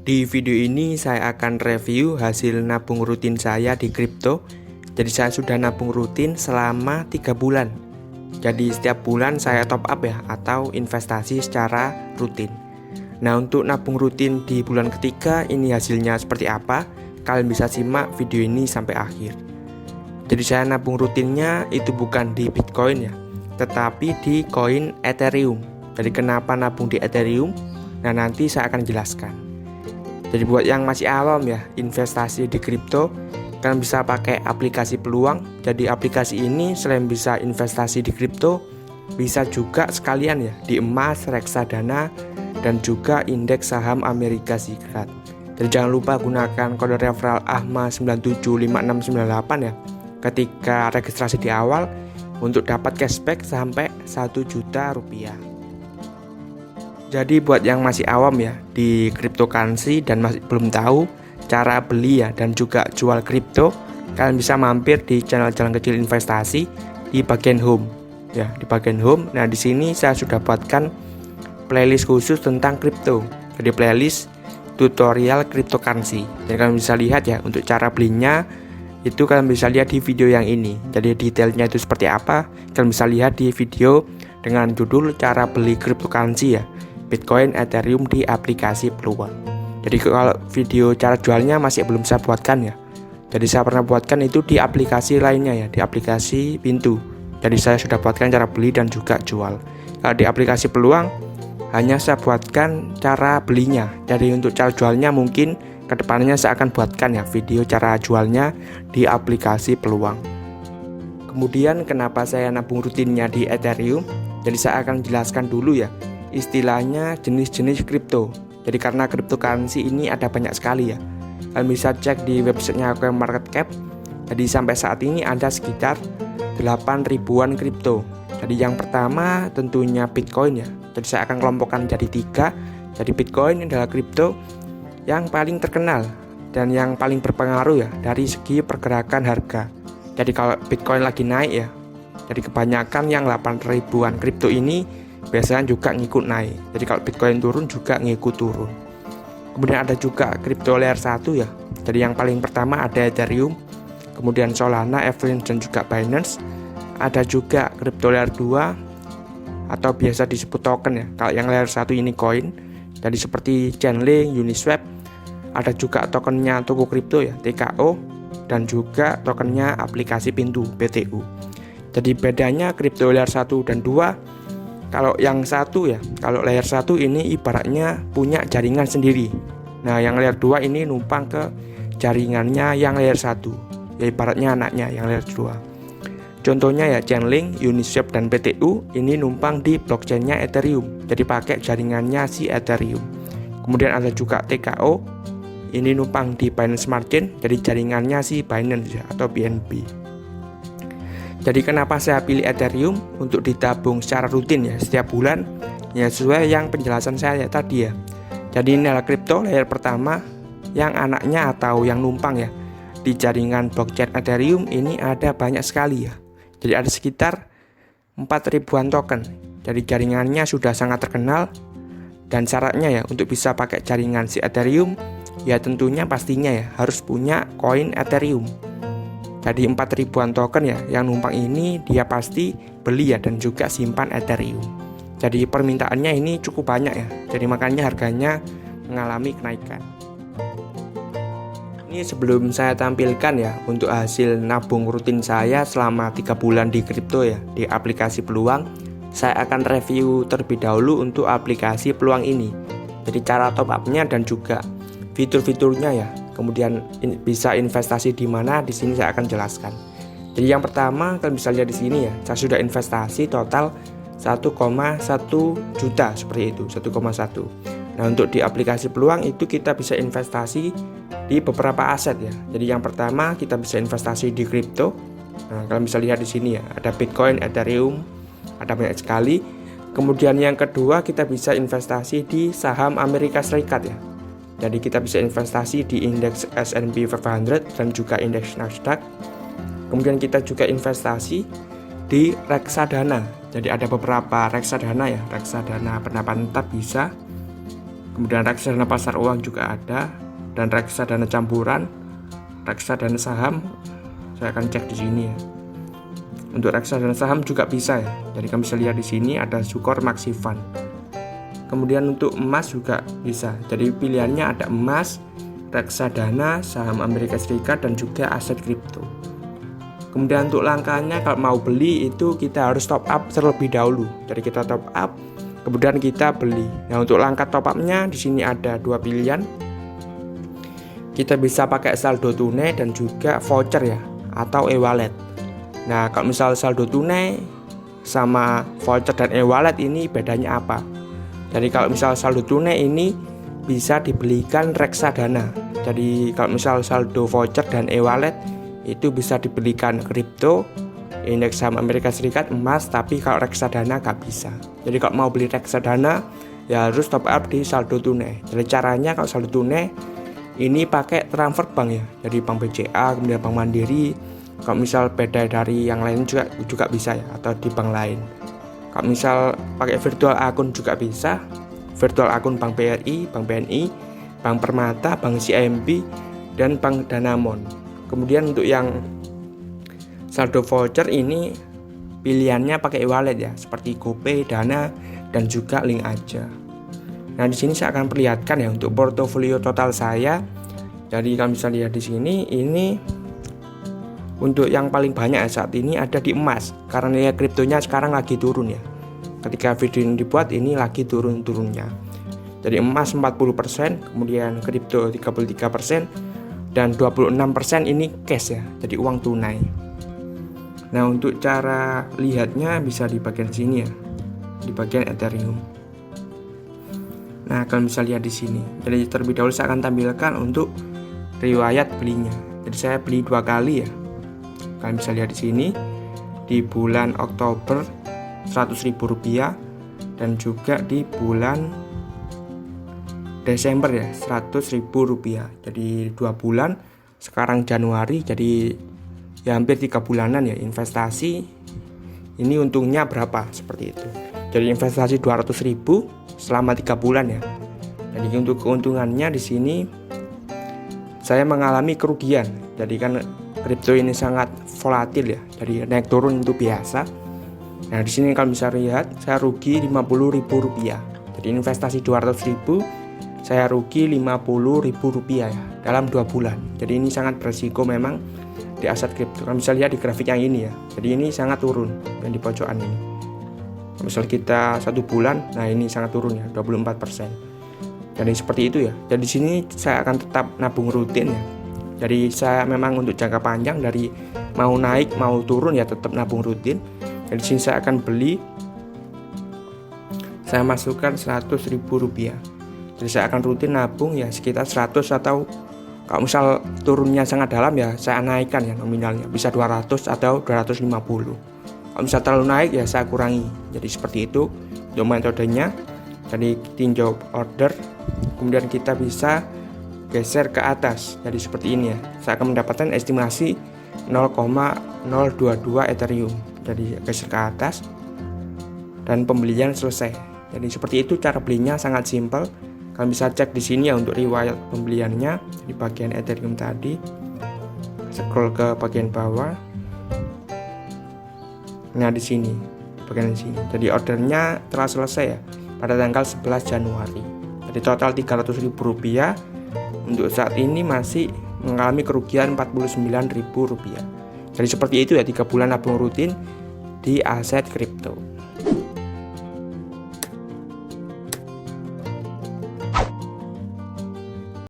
Di video ini saya akan review hasil nabung rutin saya di kripto. Jadi saya sudah nabung rutin selama 3 bulan. Jadi setiap bulan saya top up ya, atau investasi secara rutin. Nah, untuk nabung rutin di bulan ketiga ini hasilnya seperti apa? Kalian bisa simak video ini sampai akhir. Jadi saya nabung rutinnya itu bukan di Bitcoin ya, tetapi di koin Ethereum. Jadi kenapa nabung di Ethereum? Nah, nanti saya akan jelaskan. Jadi buat yang masih awam ya, investasi di kripto, kalian bisa pakai aplikasi Peluang. Jadi aplikasi ini selain bisa investasi di kripto, bisa juga sekalian ya di emas, reksadana, dan juga indeks saham Amerika Serikat. Jadi jangan lupa gunakan kode referral AHMA975698 ya ketika registrasi di awal untuk dapat cashback sampai 1 juta rupiah. Jadi buat yang masih awam ya di cryptocurrency dan masih belum tahu cara beli ya dan juga jual kripto, kalian bisa mampir di channel Jalan Kecil Investasi di bagian home. Ya, di bagian home. Nah, di sini saya sudah buatkan playlist khusus tentang kripto. Jadi playlist tutorial cryptocurrency. Jadi kalian bisa lihat ya untuk cara belinya itu kalian bisa lihat di video yang ini. Jadi detailnya itu seperti apa, kalian bisa lihat di video dengan judul cara beli cryptocurrency ya, Bitcoin, Ethereum di aplikasi Peluang. Jadi kalau video cara jualnya masih belum saya buatkan ya. Jadi saya pernah buatkan itu di aplikasi lainnya ya, di aplikasi Pintu. Jadi saya sudah buatkan cara beli dan juga jual. Kalau di aplikasi Peluang hanya saya buatkan cara belinya. Jadi untuk cara jualnya mungkin kedepannya saya akan buatkan ya video cara jualnya di aplikasi Peluang. Kemudian kenapa saya nabung rutinnya di Ethereum? Jadi saya akan jelaskan dulu ya istilahnya jenis-jenis kripto. Jadi karena cryptocurrency ini ada banyak sekali ya. Kalian bisa cek di websitenya CoinMarketCap. Jadi sampai saat ini ada sekitar 8 ribuan kripto. Jadi yang pertama tentunya Bitcoin ya. Jadi saya akan kelompokkan jadi 3. Jadi Bitcoin adalah kripto yang paling terkenal dan yang paling berpengaruh ya dari segi pergerakan harga. Jadi kalau Bitcoin lagi naik ya, jadi kebanyakan yang 8 ribuan kripto ini biasanya juga ngikut naik. Jadi kalau Bitcoin turun juga ngikut turun. Kemudian ada juga kripto layer 1 ya. Jadi yang paling pertama ada Ethereum, kemudian Solana, Avalanche, dan juga Binance. Ada juga kripto layer 2 atau biasa disebut token ya. Kalau yang layer 1 ini koin. Jadi seperti Chainlink, Uniswap. Ada juga tokennya toko kripto ya, TKO, dan juga tokennya aplikasi Pintu, PTU. Jadi bedanya kripto layer 1 dan 2, kalau yang satu ya, kalau layer 1 ini ibaratnya punya jaringan sendiri. Nah, yang layer 2 ini numpang ke jaringannya yang layer 1. Ya ibaratnya anaknya yang layer 2. Contohnya ya Chainlink, Uniswap, dan PTU ini numpang di blockchainnya Ethereum. Jadi pakai jaringannya si Ethereum. Kemudian ada juga TKO, ini numpang di Binance Smart Chain, jadi jaringannya si Binance ya, atau BNB. Jadi kenapa saya pilih Ethereum untuk ditabung secara rutin ya setiap bulan? Ya sesuai yang penjelasan saya tadi ya. Jadi ini adalah kripto layer pertama yang anaknya atau yang numpang ya di jaringan blockchain Ethereum ini ada banyak sekali ya. Jadi ada sekitar 4 ribuan token. Jadi jaringannya sudah sangat terkenal dan syaratnya ya untuk bisa pakai jaringan si Ethereum ya tentunya pastinya ya harus punya koin Ethereum. Jadi 4 ribuan token ya yang numpang ini dia pasti beli ya dan juga simpan Ethereum. Jadi permintaannya ini cukup banyak ya. Jadi makanya harganya mengalami kenaikan. Ini sebelum saya tampilkan ya untuk hasil nabung rutin saya selama 3 bulan di kripto ya di aplikasi Peluang, saya akan review terlebih dahulu untuk aplikasi Peluang ini. Jadi cara top up-nya dan juga fitur-fiturnya ya. Kemudian bisa investasi di mana, di sini saya akan jelaskan. Jadi yang pertama kalian bisa lihat di sini ya, saya sudah investasi total 1,1 juta seperti itu, 1,1. Nah, untuk di aplikasi Peluang itu kita bisa investasi di beberapa aset ya. Jadi yang pertama kita bisa investasi di kripto. Nah, kalian bisa lihat di sini ya, ada Bitcoin, Ethereum, ada banyak sekali. Kemudian yang kedua kita bisa investasi di saham Amerika Serikat ya. Jadi kita bisa investasi di indeks S&P 500 dan juga indeks Nasdaq. Kemudian kita juga investasi di reksadana. Jadi ada beberapa reksadana ya, reksadana pendapatan tetap bisa. Kemudian reksadana pasar uang juga ada, dan reksadana campuran, reksadana saham. Saya akan cek di sini ya. Untuk reksadana saham juga bisa ya. Jadi kami bisa lihat di sini ada Sukor Maxi Fund. Kemudian untuk emas juga bisa. Jadi pilihannya ada emas, reksadana, saham Amerika Serikat, dan juga aset kripto. Kemudian untuk langkahnya kalau mau beli itu kita harus top up terlebih dahulu. Jadi kita top up, kemudian kita beli. Nah, untuk langkah top upnya di sini ada dua pilihan. Kita bisa pakai saldo tunai dan juga voucher ya, atau e-wallet. Nah, kalau misal saldo tunai sama voucher dan e-wallet ini bedanya apa? Jadi kalau misal saldo tunai ini bisa dibelikan reksadana. Jadi kalau misal saldo voucher dan e-wallet itu bisa dibelikan kripto, indeks saham Amerika Serikat, emas, tapi kalau reksadana gak bisa. Jadi kalau mau beli reksadana ya harus top up di saldo tunai. Jadi caranya kalau saldo tunai ini pakai transfer bank ya. Jadi bank BCA, kemudian bank Mandiri. Kalau misal beda dari yang lain juga bisa ya, atau di bank lain. Kalau misal pakai virtual akun juga bisa. Virtual akun Bank BRI, Bank BNI, Bank Permata, Bank CIMB, dan Bank Danamon. Kemudian untuk yang saldo voucher ini pilihannya pakai e-wallet ya, seperti GoPay, Dana, dan juga Link Aja. Nah, di sini saya akan perlihatkan ya untuk portofolio total saya. Jadi kalian bisa lihat di sini, ini untuk yang paling banyak saat ini ada di emas, karena nilai kriptonya sekarang lagi turun ya. Ketika video ini dibuat ini lagi turun-turunnya. Jadi emas 40%, kemudian kripto 33%, dan 26% ini cash ya, jadi uang tunai. Nah, untuk cara lihatnya bisa di bagian sini ya, di bagian Ethereum. Nah, kalian bisa lihat di sini. Jadi terlebih dahulu saya akan tampilkan untuk riwayat belinya. Jadi saya beli 2 kali ya. Kalian bisa lihat di sini di bulan Oktober Rp100.000 dan juga di bulan Desember ya Rp100.000. Jadi 2 bulan. Sekarang Januari, jadi ya hampir 3 bulanan ya investasi. Ini untungnya berapa seperti itu. Jadi investasi 200.000 selama 3 bulan ya. Jadi untuk keuntungannya di sini saya mengalami kerugian. Jadi kan kripto ini sangat volatil ya. Jadi naik turun itu biasa. Nah, di sini kalian bisa lihat saya rugi Rp50.000. Jadi investasi 200.000 saya rugi Rp50.000 ya dalam 2 bulan. Jadi ini sangat beresiko memang di aset kripto. Kalian bisa lihat di grafik yang ini ya. Jadi ini sangat turun yang di pojokan ini. Misal kita 1 bulan, nah ini sangat turun ya 24%. Jadi seperti itu ya. Jadi di sini saya akan tetap nabung rutin ya. Jadi saya memang untuk jangka panjang dari mau naik mau turun ya tetap nabung rutin. Jadi di sini saya akan beli, saya masukkan Rp100.000. Jadi saya akan rutin nabung ya sekitar 100, atau kalau misal turunnya sangat dalam ya saya naikkan ya nominalnya bisa 200 atau 250. Kalau misal terlalu naik ya saya kurangi. Jadi seperti itu untuk metodenya. Jadi tinjau order, kemudian kita bisa geser ke atas. Jadi seperti ini ya. Saya akan mendapatkan estimasi 0,022 Ethereum. Jadi geser ke atas dan pembelian selesai. Jadi seperti itu cara belinya, sangat simpel. Kalian bisa cek di sini ya untuk riwayat pembeliannya di bagian Ethereum tadi. Scroll ke bagian bawah. Nah, di sini, di bagian sini. Jadi ordernya telah selesai ya pada tanggal 11 Januari. Jadi total Rp300.000. Untuk saat ini masih mengalami kerugian Rp49.000. Jadi seperti itu ya 3 bulan nabung rutin di aset kripto.